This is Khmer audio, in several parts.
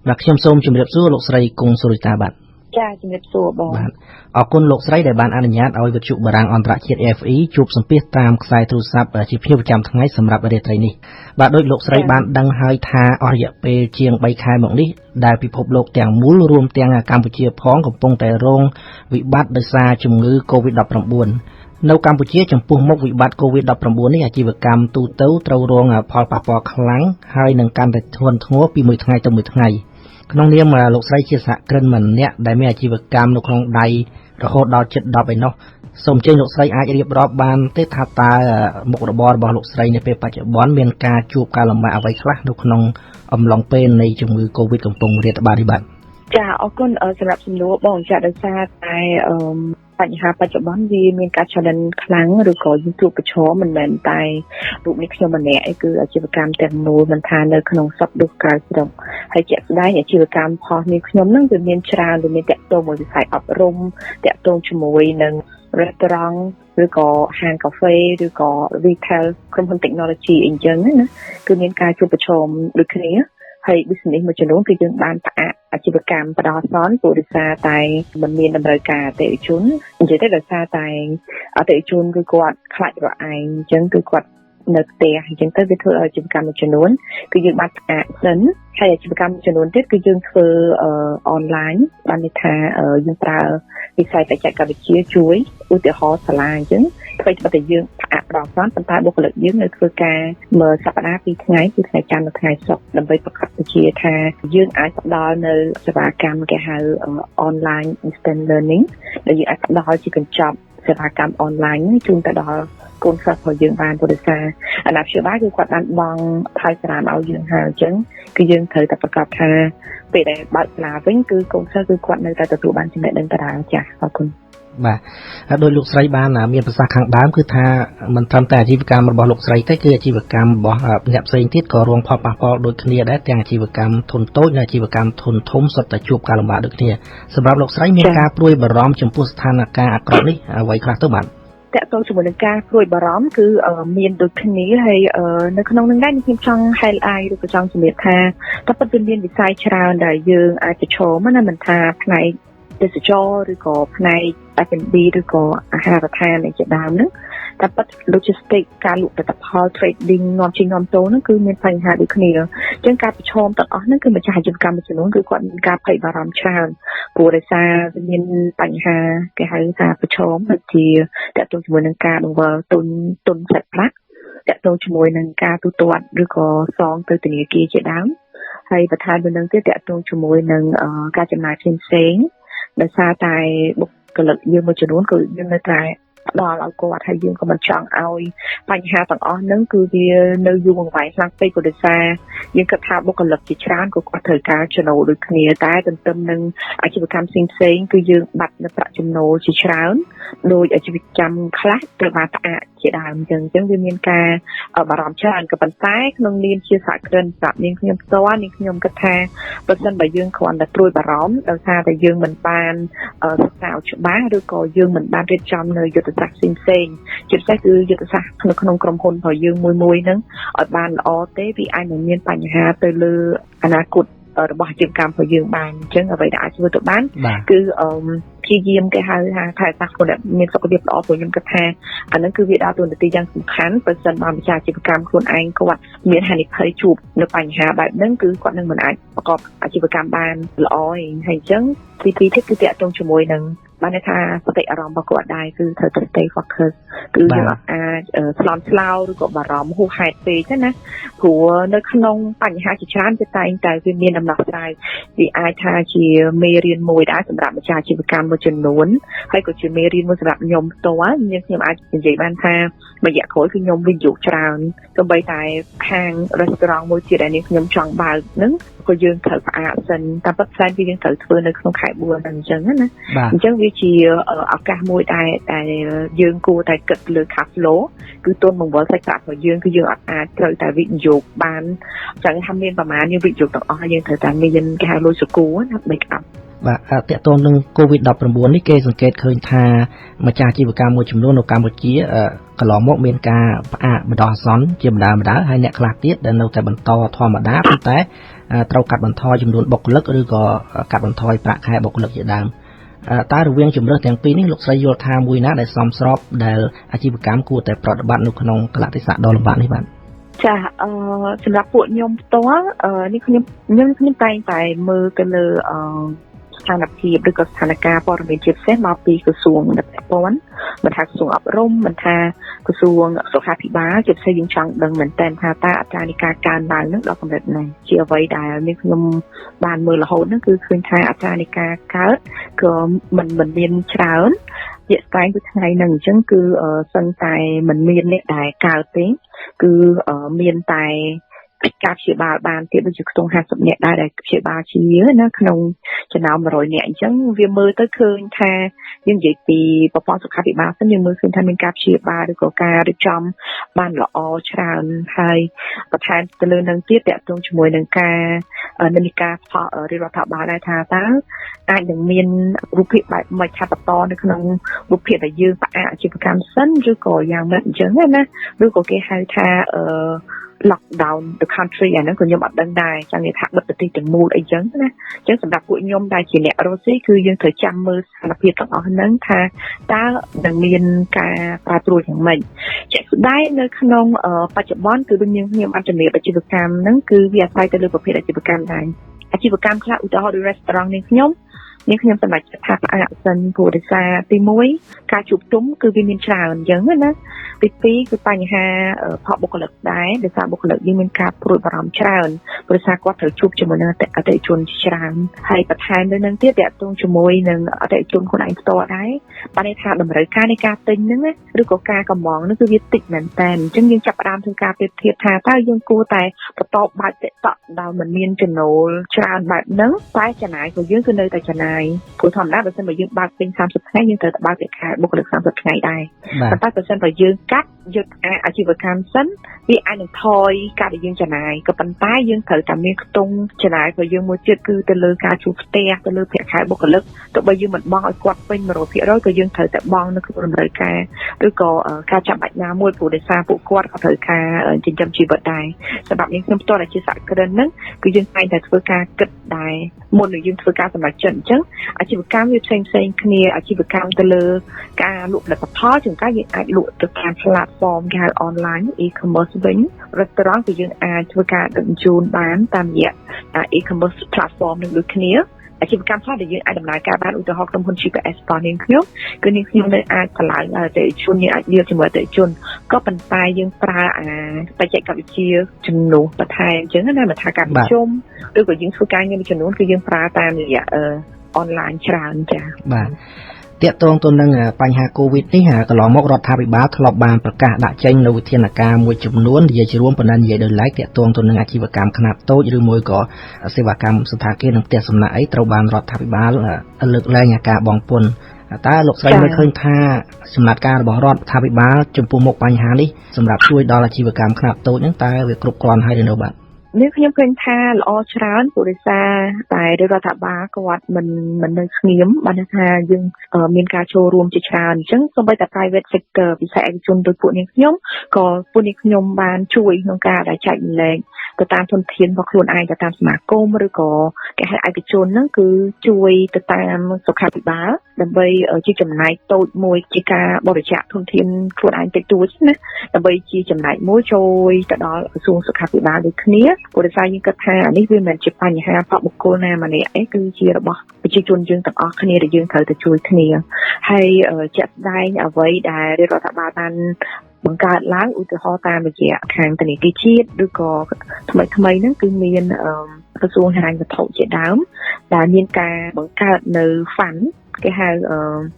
បាទខ្ញុំសូមជម្រាបសួរលោកស្រីគង់សុរិតាបាទចាជំរាបសួរបងបាទអរគុណលោកស្រីដែលបានអនុញ្ញាតឲ្យវិទ្យុបារាំងអន្តរជាតិ AFE ជួបសម្ភាសតាមខ្សែទូរស័ព្ទជាភ្ញៀវប្រចាំថ្ងៃសម្រាប់រាត្រីនេះបាទដោយលោកស្រីបានដឹងហើយថាអស់រយៈពេលជាង3ខែមកនេះដែលពិភពលោកទាំងមូលរួមទាំងកម្ពុជាផងកំពុងតែរងវិបត្តិដោយសារជំងឺ COVID-19 នៅកម្ពុជាចំពោះមុខវិបត្តិ COVID-19 នេះអាជីវកម្មទូទៅត្រូវរងផលប៉ះពាល់ខ្លាំងហើយនឹងកាន់តែធ្ងន់ធ្ងរពីមួយថ្ងៃទៅមួយថ្ងៃក្នុងនាមលោកស្រីជាសហគ្រិនម្នាក់ដែលមានអាជីវកម្មនៅក្នុងដៃរហូតដល់ជិត10ឯណោះសូមអញ្ជើញលោកស្រីអាចរៀបរាប់បានទេថាតើមុខរបររបស់លោកស្រីនៅពេលបច្ចុប្បន្នមានការជួបការលំបាកអ្វីខ្លះនៅក្នុងអំឡុងពេលនៃជំងឺ Covid កំពុងរាតត្បាតនេះបាទចាអរគុណសម្រាប់សំណួរបងចាដោយសារតែបញ្ហាបច្ចុប្បន្នវាមានការ challenge ខ្លាំងឬក៏យើងជួបប្រឈមមិនមែនតែរូបនេះខ្ញុំម្នាក់ឯគឺអាជីវកម្មទាំងមូលមិនថានៅក្នុងស្រុកឬក្រៅស្រុកហើយជាក់ស្ដែងអាជីវកម្មផងនេះខ្ញុំនឹងវាមានច្រើនវាមានតាក់ទងមួយវិស័យអប់រំតាក់ទងជាមួយនឹង restaurant ឬក៏ហាងកាហ្វេឬក៏ retail ក្រុមហ៊ុន technology អីចឹងណាគឺមានការជួបប្រឈមដូចគ្នាហើយ business មួយចំនួនគឺយើងបានផ្អាកអាជីវកម្មបដោះសន្នព្រោះដោយសារតែมันមានតម្រូវការអតិថិជននិយាយទៅដោយសារតែអតិថិជនគឺគាត់ខ្លាចរអាក់អញ្ចឹងគឺគាត់នៅផ្ទះអញ្ចឹងទៅវាធ្វើឲ្យអាជីវកម្មមួយចំនួនគឺយើងបានផ្អាកសិនហើយអាជីវកម្មមួយចំនួនទៀតគឺយើងធ្វើអនឡាញបានន័យថាយើងប្រើវិស័យបច្ចេកវិទ្យាជួយឧទាហរណ៍សាលាអញ្ចឹងធ្វើតែយើងផ្អាកបដោះសន្នប៉ុន្តែបុគ្គលិកយើងនៅធ្វើការមើលសប្តាហ៍2ថ្ងៃគឺថ្ងៃច័ន្ទនិងថ្ងៃសុក្រដើម្បីប្រកាសជាថាយើងអាចផ្ដល់នៅសេវាកម្មគេហៅ online distance learning ដែលយើងអាចផ្ដល់ជាកញ្ចប់សេវាកម្មអនឡាញជូនទៅដល់កូនសិស្សរបស់យើងបានព្រោះដោយសារអាណាព្យាបាលគឺគាត់បានបង់ថយសារឲ្យយើងហើយអញ្ចឹងគឺយើងត្រូវតែប្រកាសថាពេលដែលបើកសាលាវិញគឺកូនសិស្សគឺគាត់នៅតែទទួលបានចំណេះដឹងដដែលចា៎អរគុណបាទហើយដោយលោកស្រីបានមានប្រសាសន៍ខាងដើមគឺថាមិនត្រឹមតែអាជីវកម្មរបស់លោកស្រីទេគឺអាជីវកម្មរបស់អ្នកផ្សេងទៀតក៏រងផលប៉ះពាល់ដូចគ្នាដែរទាំងអាជីវកម្មធុនតូចនិងអាជីវកម្មធុនធំសុទ្ធតែជួបការលំបាកដូចគ្នាសម្រាប់លោកស្រីមានការព្រួយបារម្ភចំពោះស្ថានភាពអាក្រក់នេះអ្វីខ្លះទៅបាទតកតងជាមួយនឹងការព្រួយបារម្ភគឺមានដូចគ្នាហើយនៅក្នុងនឹងដែរខ្ញុំចង់ highlight ឬក៏ចង់ជំរាបថាតើពិតមានវិស័យច្រើនដែលយើងអាចប្រឈមណាមិនថាផ្នែកទេសចរឬក៏ផ្នែក F&B ឬក៏អាហារដ្ឋានជាដើមហ្នឹងតែពិត logistics ការលក់ផលិតផល trading នាំចេញនាំចូលហ្នឹងគឺមានបញ្ហាដូចគ្នាអញ្ចឹងការប្រឈមទាំងអស់ហ្នឹងគឺម្ចាស់អាជីវកម្មមួយចំនួនគឺគាត់មានការភ័យបារម្ភច្រើនព្រោះដោយសារមានបញ្ហាគេហៅថាប្រឈមដូចជាតកតងជាមួយនឹងការបង្វិលទុនសាច់ប្រាក់តកតងជាមួយនឹងការទូទាត់ឬក៏សងទៅធនាគារជាដើមហើយបន្ថែមទៅនឹងទៀតតកតងជាមួយនឹងការចំណាយផ្សេងៗដោយសារតែបុគ្គលិកយើងមួយចំនួនគឺយើងនៅតែផ្ដល់ឲ្យគាត់ហើយយើងក៏មិនចង់ឲ្យបញ្ហាទាំងអស់ហ្នឹងគឺវានៅយូរអង្វែងខ្លាំងពេកព្រោះដោយសារយើងគិតថាបុគ្គលិកជាច្រើនក៏គាត់ត្រូវការចំណូលដូចគ្នាតែទន្ទឹមនឹងអាជីវកម្មផ្សេងៗគឺយើងបាត់នៅប្រាក់ចំណូលជាច្រើនដោយអាជីវកម្មខ្លះត្រូវបានផ្អាកជាដើមអញ្ចឹងវាមានការបារម្ភច្រើនក៏ប៉ុន្តែក្នុងនាមជាសហគ្រិនសម្រាប់នាងខ្ញុំផ្ទាល់នាងខ្ញុំគិតថាបើសិនបើយើងគ្រាន់តែព្រួយបារម្ភដោយសារតែយើងមិនបានសិក្សាឲ្យច្បាស់ឬក៏យើងមិនបានរៀបចំនៅយុទ្ធសាស្ត្រផ្សេងៗជាពិសេសគឺយុទ្ធសាស្ត្រនៅក្នុងក្រុមហ៊ុនរបស់យើងមួយហ្នឹងឲ្យបានល្អទេវាអាចនឹងមានបញ្ហាទៅលើអនាគតរបស់អាជីវកម្មរបស់យើងបានអញ្ចឹងអ្វីដែលអាចធ្វើទៅបានគឺព្យាយាមគេហៅថាថែរក្សាខ្លួនមានសុខភាពល្អព្រោះខ្ញុំគិតថាអានឹងគឺវាដើរតួនាទីយ៉ាងសំខាន់បើសិនបើម្ចាស់អាជីវកម្មខ្លួនឯងគាត់មានហានិភ័យជួបនៅបញ្ហាបែបហ្នឹងគឺគាត់នឹងមិនអាចប្រកបអាជីវកម្មបានល្អទេហើយអញ្ចឹងទី2ទៀតគឺតាក់ទងជាមួយនឹងបានថាសតិអារម្មណ៍របស់គាត់ដែរគឺត្រូវតែ stay focus គឺយើងអាចស្លន់ស្លោឬក៏បារម្ភហួសហេតុពេកណាព្រោះនៅក្នុងបញ្ហាជាច្រើនគឺតែងតែវាមានដំណោះស្រាយវាអាចថាជាមេរៀនមួយដែរសម្រាប់ម្ចាស់អាជីវកម្មមួយចំនួនហើយក៏ជាមេរៀនមួយសម្រាប់ខ្ញុំផ្ទាល់ខ្ញុំអាចនិយាយបានថារយៈក្រោយគឺខ្ញុំវិនិយោគច្រើនសូម្បីតែហាង restaurant មួយទៀតដែលខ្ញុំចង់បើកហ្នឹងក៏យើងត្រូវផ្អាកសិនតែប៉ុន្តែវាយើងត្រូវធ្វើនៅក្នុងខែ4ហ្នឹងអញ្ចឹងណាអញ្ចឹងវាជាឱកាសមួយដែលយើងគួរតែគិតលើ cash flow គឺទុនបង្វិលសាច់ប្រាក់របស់យើងគឺយើងអាចត្រូវតែវិនិយោគបានចឹងថាមានប្រមាណយើងវិនិយោគទាំងអស់យើងត្រូវតែមានគេហៅលុយសកូណា make up បាទតកតងនឹង COVID-19 នេះគេសង្កេតឃើញថាម្ចាស់អាជីវកម្មមួយចំនួននៅកម្ពុជាកន្លងមកមានការផ្អាកបណ្ដោះអាសន្នជាបណ្ដើរហើយអ្នកខ្លះទៀតដែលនៅតែបន្តធម្មតាប៉ុន្តែត្រូវកាត់បន្ថយចំនួនបុគ្គលិកឬក៏កាត់បន្ថយប្រាក់ខែបុគ្គលិកជាដើមតើរវាងជំរើសទាំងពីរនេះលោកស្រីយល់ថាមួយណាដែលសមស្របដែលអាជីវកម្មគួរតែប្រតិបត្តិនៅក្នុងកលៈទេសៈដ៏លំបាកនេះបាទចាសម្រាប់ពួកខ្ញុំផ្ទាល់នេះខ្ញុំតែងតែមើលទៅលើស្ថានភាពឬក៏ស្ថានភាពព័ត៌មានជាពិសេសមកពីក្រសួងពាក់ព័ន្ធមិនថាក្រសួងអប់រំមិនថាក្រសួងសុខាភិបាលជាពិសេសយើងចង់ដឹងមែនតើថាតើអត្រានៃការកើនឡើងនឹងដល់កម្រិតណាជាអ្វីដែលនេះខ្ញុំបានមើលរហូតហ្នឹងគឺឃើញថាអត្រានៃការកើតក៏មិនមានច្រើនជាក់ស្ដែងពីថ្ងៃហ្នឹងអញ្ចឹងគឺសឹងតែមិនមានអ្នកដែលកើតទេគឺមានតែការព្យាបាលបានទៀតដូចជាខ្ទង់50នាក់ដែរដែលព្យាបាលជាណាក្នុងចំណោម100នាក់អញ្ចឹងវាមើលទៅឃើញថាយើងនិយាយពីប្រព័ន្ធសុខាភិបាលសិនយើងមើលឃើញថាមានការព្យាបាលឬក៏ការរៀបចំបានល្អច្រើនហើយបន្ថែមទៅលើនឹងទៀតតកតងជាមួយនឹងការនិន្នាការរដ្ឋាភិបាលដែរថាតើអាចនឹងមានរូបភាពបែបមួយថាបន្តនៅក្នុងរូបភាពដែលយើងផ្អាកអាជីវកម្មសិនឬក៏យ៉ាងម៉េចអញ្ចឹងណាឬក៏គេហៅថាlockdown the country អាហ្នឹងក៏ខ្ញុំអត់ដឹងដែរចាំនិយាយថាបិទប្រទេសទាំងមូលអីចឹងណាអញ្ចឹងសម្រាប់ពួកខ្ញុំដែលជាអ្នករស់ស៊ីគឺយើងត្រូវចាំមើលស្ថានភាពទាំងអស់ហ្នឹងថាតើនឹងមានការប្រែប្រួលយ៉ាងម៉េចជាក់ស្ដែងនៅក្នុងបច្ចុប្បន្នគឺដូចខ្ញុំអត្ថន័យអាជីវកម្មហ្នឹងគឺវាអាស្រ័យទៅលើប្រភេទអាជីវកម្មដែរអាជីវកម្មខ្លះឧទាហរណ៍ដូច restaurant នេះខ្ញុំសម្រេចចិត្តថាផ្អាកសិនព្រោះដោយសារទី1ការជួបជុំគឺវាមានច្រើនអញ្ចឹងណាទី2គឺបញ្ហាផលបុគ្គលិកដែរដោយសារបុគ្គលិកយើងមានការព្រួយបារម្ភច្រើនព្រោះថាគាត់ត្រូវជួបជាមួយនឹងអតិថិជនច្រើនហើយបន្ថែមទៅនឹងទៀតតាក់ទងជាមួយនឹងអតិថិជនខ្លួនឯងផ្ទាល់ដែរបានន័យថាតម្រូវការនៃការទិញហ្នឹងឬក៏ការកម្មងហ្នឹងគឺវាតិចមែនតើអញ្ចឹងយើងចាប់ផ្ដើមធ្វើការប្រៀបធៀបថាតើយើងគួរតែបន្តបើកTikTokដោយមិនមានចំណូលច្រើនបែបហ្នឹងតែចំណាយcủaយើងគឺនៅតែចំណាយព្រោះធម្មតាបើសិនបើយើងបើកពេញ30ថ្ងៃយើងត្រូវតែបើកខែបុគ្គលិក30ថ្ងៃដែរប៉ុន្តែបើសិនបើយើងកាត់យកអាជីវកម្មសិនវាអាចនឹងថយការដែលយើងចំណាយក៏ប៉ុន្តែយើងត្រូវតែមានខ្ទង់ចំណាយcủaយើងមួយទៀតគឺទៅលើការជួលផ្ទះទៅលើប្រាក់ខែបុគ្គលិកទោះបីយើងមិនបង់ឲ្យគាត់ពេញ 100% ក៏យើងត្រូវតែបង់នៅក្នុងតម្រូវការឬក៏ការចាំបាច់ណាមួយព្រោះដោយសារពួកគាត់ក៏ត្រូវការចិញ្ចឹមជីវិតដែរសម្រាប់យើងខ្ញុំផ្ទាល់តែជាសហគ្រិនហ្នឹងគឺយើងតែងតែធ្វើការគិតដែរមុននឹងយើងធ្វើការសម្រេចចិត្តអញ្ចឹងអាជីវកម្មវាផ្សេងគ្នាអាជីវកម្មទៅលើការលក់ផលិតផលជាងការយើងអាចលក់ទៅតាម platform គេហៅ online e-commerce វិញ restaurant គឺយើងអាចធ្វើការដឹកជញ្ជូនបានតាមរយៈ e-commerce platform នឹងដូចគ្នាអាជីវកម្មខ្លះដែលយើងអាចដំណើរការបានឧទាហរណ៍ក្រុមហ៊ុន GPS របស់នាងខ្ញុំគឺនាងខ្ញុំនៅអាចឆ្លើយអតិថិជនយើងអាចនិយាយជាមួយអតិថិជនក៏ប៉ុន្តែយើងប្រើបច្ចេកវិទ្យាជំនួសបន្ថែមអញ្ចឹងណាមិនថាការប្រជុំឬក៏យើងធ្វើការងារមួយចំនួនគឺយើងប្រើតាមរយៈonline ច្រើនចា៎បាទតាក់ទងទៅនឹងបញ្ហា COVID នេះកន្លងមករដ្ឋាភិបាលធ្លាប់បានប្រកាសដាក់ចេញនូវវិធានការមួយចំនួននិយាយជារួមប៉ុន្តែនិយាយដោយឡែកតាក់ទងទៅនឹងអាជីវកម្មខ្នាតតូចឬមួយក៏សេវាកម្មសណ្ឋាគារនិងផ្ទះសំណាក់អីត្រូវបានរដ្ឋាភិបាលលើកលែងការបង់ពន្ធតើលោកស្រីមើលឃើញថាចំណាត់ការរបស់រដ្ឋាភិបាលចំពោះមុខបញ្ហានេះសម្រាប់ជួយដល់អាជីវកម្មខ្នាតតូចហ្នឹងតើវាគ្រប់គ្រាន់ហើយឬនៅបាទនេះខ្ញុំឃើញថាល្អច្រើនព្រោះដោយសារតែរដ្ឋាភិបាលគាត់មិននៅស្ងៀមបានថាយើងមានការចូលរួមជាច្រើនអញ្ចឹងសូម្បីតែ private sector វិស័យឯកជនដូចពួកនាងខ្ញុំក៏ពួកនាងខ្ញុំបានជួយក្នុងការដែលចែកម្លែកទៅតាមធនធានរបស់ខ្លួនឯងទៅតាមសមាគមឬក៏គេហៅឯកជនហ្នឹងគឺជួយទៅតាមសុខាភិបាលដើម្បីជាចំណែកតូចមួយជាការបរិច្ចាគធនធានខ្លួនឯងតិចតួចណាដើម្បីជាចំណែកមួយជួយទៅដល់ក្រសួងសុខាភិបាលដូចគ្នាព្រោះដោយសារយើងគិតថានេះវាមិនមែនជាបញ្ហាផលបុគ្គលណាម្នាក់ឯងគឺជារបស់ប្រជាជនយើងទាំងអស់គ្នាដែលយើងត្រូវទៅជួយគ្នាហើយជាក់ស្ដែងអ្វីដែលរដ្ឋាភិបាលបានបង្កើតឡើងឧទាហរណ៍តាមរយៈខាងធនាគារជាតិឬក៏ថ្មីហ្នឹងគឺមានក្រសួងហិរញ្ញវត្ថុជាដើមដែលមានការបង្កើតនៅ fund គេហៅ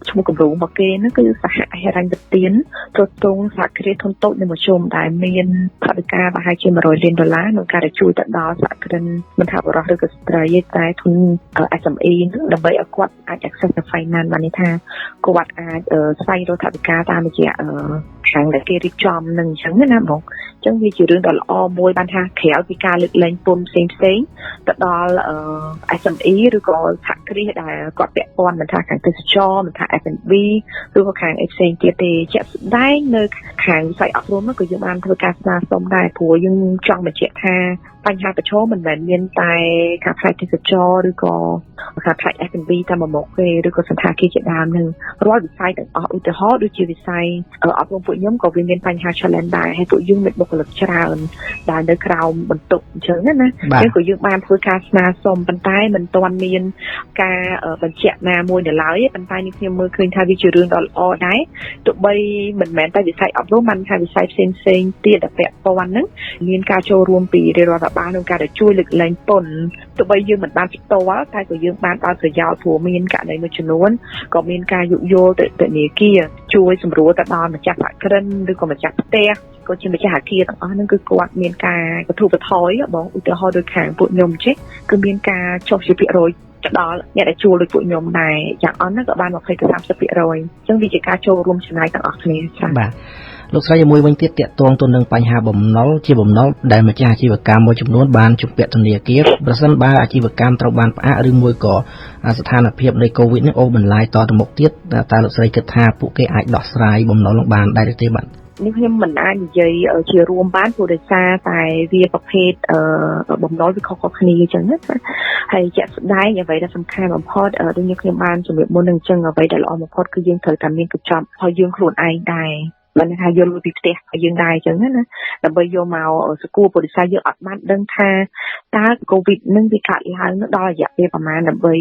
ឈ្មោះគម្រោងរបស់គេហ្នឹងគឺសហហិរញ្ញវិទានទ្រទ្រង់សហគ្រាសធុនតូចនិងមធ្យមដែលមានថវិកាប្រហែលជា$100 លានក្នុងការជួយទៅដល់សហគ្រិនមិនថាបុរសឬក៏ស្ត្រីតែធន SME ហ្នឹងដើម្បីឲ្យគាត់អាច access to finance បានន័យថាគាត់អាចស្វែងរកថវិកាតាមរយៈ ខាងដែលគេរៀបចំនឹងអញ្ចឹងណាបងអញ្ចឹងវាជារឿងដ៏ល្អមួយបានថាក្រៅពីការលើកលែងពន្ធផ្សេងទៅដល់SME ឬក៏សហគ្រាសដែលគាត់ពាក់ព័ន្ធមិនថាខាងទេសចរមិនថា F&B ឬក៏ខាងផ្សេងទៀតទេជាក់ស្ដែងនៅខាងវិស័យអប់រំក៏យើងបានធ្វើការស្នើសុំដែរព្រោះយើងចង់បញ្ជាក់ថាបញ្ហាប្រឈមមិនមែនមានតែការផ្នែកទេសចរឬក៏ការផ្នែក F&B តែមួយមុខទេឬក៏សន្តាគារជាដើមនឹងរាល់វិស័យទាំងអស់ឧទាហរណ៍ដូចជាវិស័យអប់រំពួកខ្ញុំក៏វាមានបញ្ហា challenge ដែរហើយពួកយើងមានបុគ្គលិកច្រើនដែលនៅក្រោមបន្ទុកអញ្ចឹងណាយើងក៏យើងបានធ្វើការស្នើសុំប៉ុន្តែមិនទាន់មានការបញ្ជាក់ណាមួយនៅឡើយទេប៉ុន្តែនេះខ្ញុំមើលឃើញថាវាជារឿងដ៏ល្អដែរទោះបីមិនមែនតែវិស័យអប់រំបានថាវិស័យផ្សេងទៀតដែលពាក់ព័ន្ធហ្នឹងមានការចូលរួមពីរដ្ឋបាលក្នុងការជួយលើកលែងពន្ធទោះបីយើងមិនបានផ្ទាល់តែក៏យើងបានដល់ប្រយោជន៍ព្រោះមានករណីមួយចំនួនក៏មានការយោគយល់ទៅធនាគារជួយសម្រួលទៅដល់ម្ចាស់សហគ្រិនឬក៏ម្ចាស់ផ្ទះក៏ជាម្ចាស់អគារទាំងអស់ហ្នឹងគឺគាត់មានការបទូបថយបងឧទាហរណ៍ដូចខាងពួកខ្ញុំចេះគឺមានការចុះជាភាគរយទៅដល់អ្នកដែលជួលដូចពួកខ្ញុំដែរយ៉ាងអន់ហ្នឹងក៏បាន20ទៅ30%អញ្ចឹងវាជាការចូលរួមចំណាយទាំងអស់គ្នាចា៎បាទលោកស្រីមួយវិញទៀតតាក់ទងទៅនឹងបញ្ហាបំណុលជាបំណុលដែលម្ចាស់អាជីវកម្មមួយចំនួនបានជំពាក់ធនាគារប្រសិនបើអាជីវកម្មត្រូវបានផ្អាកឬមួយក៏ស្ថានភាពនៃ COVID នេះអូសបន្លាយតទៅមុខទៀតតើលោកស្រីគិតថាពួកគេអាចដោះស្រាយបំណុលនោះបានដែរទេបាទនេះខ្ញុំមិនអាចនិយាយជារួមបានព្រោះដោយសារតែវាប្រភេទបំណុលវាខុសៗគ្នាអញ្ចឹងណាហើយជាក់ស្ដែងអ្វីដែលសំខាន់បំផុតដូចខ្ញុំបានជំរាបមុននឹងអញ្ចឹងអ្វីដែលល្អបំផុតគឺយើងត្រូវតែមានកញ្ចប់ឲ្យយើងខ្លួនឯងដែរបានថាយកលុយពីផ្ទះឲ្យយើងដែរអញ្ចឹងណាដើម្បីយកមកសកួរពុទ្ធិស័យយើងអត់បានដឹងថាតើ COVID នឹងវាកើតឡើងដល់រយៈពេលប្រហែលដើម្បី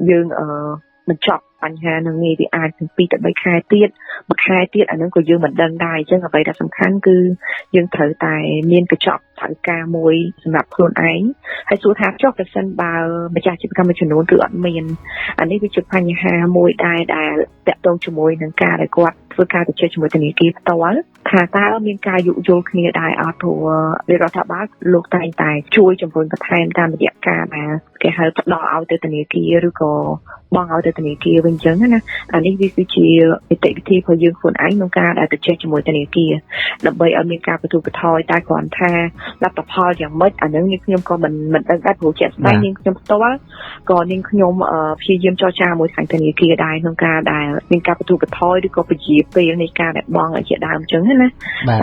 យើងបញ្ចប់បញ្ហានឹងនេះវាអាច2ទៅ3ខែទៀតមួយខែទៀតអានឹងក៏យើងមិនដឹងដែរអញ្ចឹងអ្វីដែលសំខាន់គឺយើងត្រូវតែមានកញ្ចប់ថវិកាមួយសម្រាប់ខ្លួនឯងហើយសួរថាចុះប្រសិនបើម្ចាស់អាជីវកម្មមួយចំនួនគឺអត់មានអានេះវាជាបញ្ហាមួយដែលតាក់ទងជាមួយនឹងការដែលគាត់ធ្វើការទៅជែកជាមួយធនាគារផ្ទាល់ថាតើមានការយោគយល់គ្នាដែរអត់ព្រោះរដ្ឋាភិបាលលោកតែងតែជួយជំរុញបន្ថែមតាមរយៈការដែលគេហៅផ្ដល់ឲ្យទៅធនាគារឬក៏បងឲ្យទៅធនាគារវិញចឹងណាអានេះវាគឺជានីតិវិធីរបស់យើងខ្លួនឯងក្នុងការដែលទៅជែកជាមួយធនាគារដើម្បីឲ្យមានការបន្ទូបន្ថយតែគ្រាន់ថាលទ្ធផលយ៉ាងម៉េចអានឹងនេះខ្ញុំក៏មិនដឹងដែរព្រោះជាក់ស្ដែងនាងខ្ញុំផ្ទាល់ក៏នាងខ្ញុំព្យាយាមចរចាមួយខាងធនាគារដែរក្នុងការដែលមានការបន្ទូបន្ថយឬក៏ពជាពេលនៃការដែលបងឲ្យជាដើមចឹងណា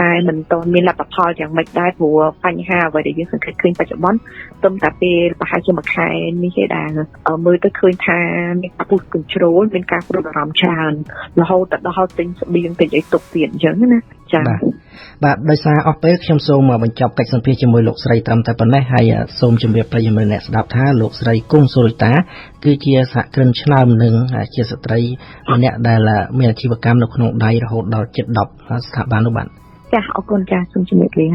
តែមិនទាន់មានលទ្ធផលយ៉ាងម៉េចដែរព្រោះបញ្ហាអ្វីដែលយើងសង្កេតឃើញបច្ចុប្បន្នទុំតែពេលប្រហែលជាមួយខែនេះទេដែលមើលទៅឃើញថាមានការពុះកញ្ជ្រោលមានការព្រួយបារម្ភច្រើនរហូតដល់ទិញស្បៀងទិញអីទុកទៀតអញ្ចឹងណាចា៎បាទដោយសារអស់ពេលខ្ញុំសូមបញ្ចប់កិច្ចសម្ភាសជាមួយលោកស្រីត្រឹមតែប៉ុណ្ណេះហើយសូមជម្រាបប្រិយមិត្តអ្នកស្ដាប់ថាលោកស្រីគង់សូរិតាគឺជាសហគ្រិនឆ្នើមនិងជាស្ត្រីម្នាក់ដែលមានអាជីវកម្មនៅក្នុងដៃរហូតដល់ជិត10ស្ថាប័ននោះបាទចា៎អរគុណចា៎សូមជម្រាបលា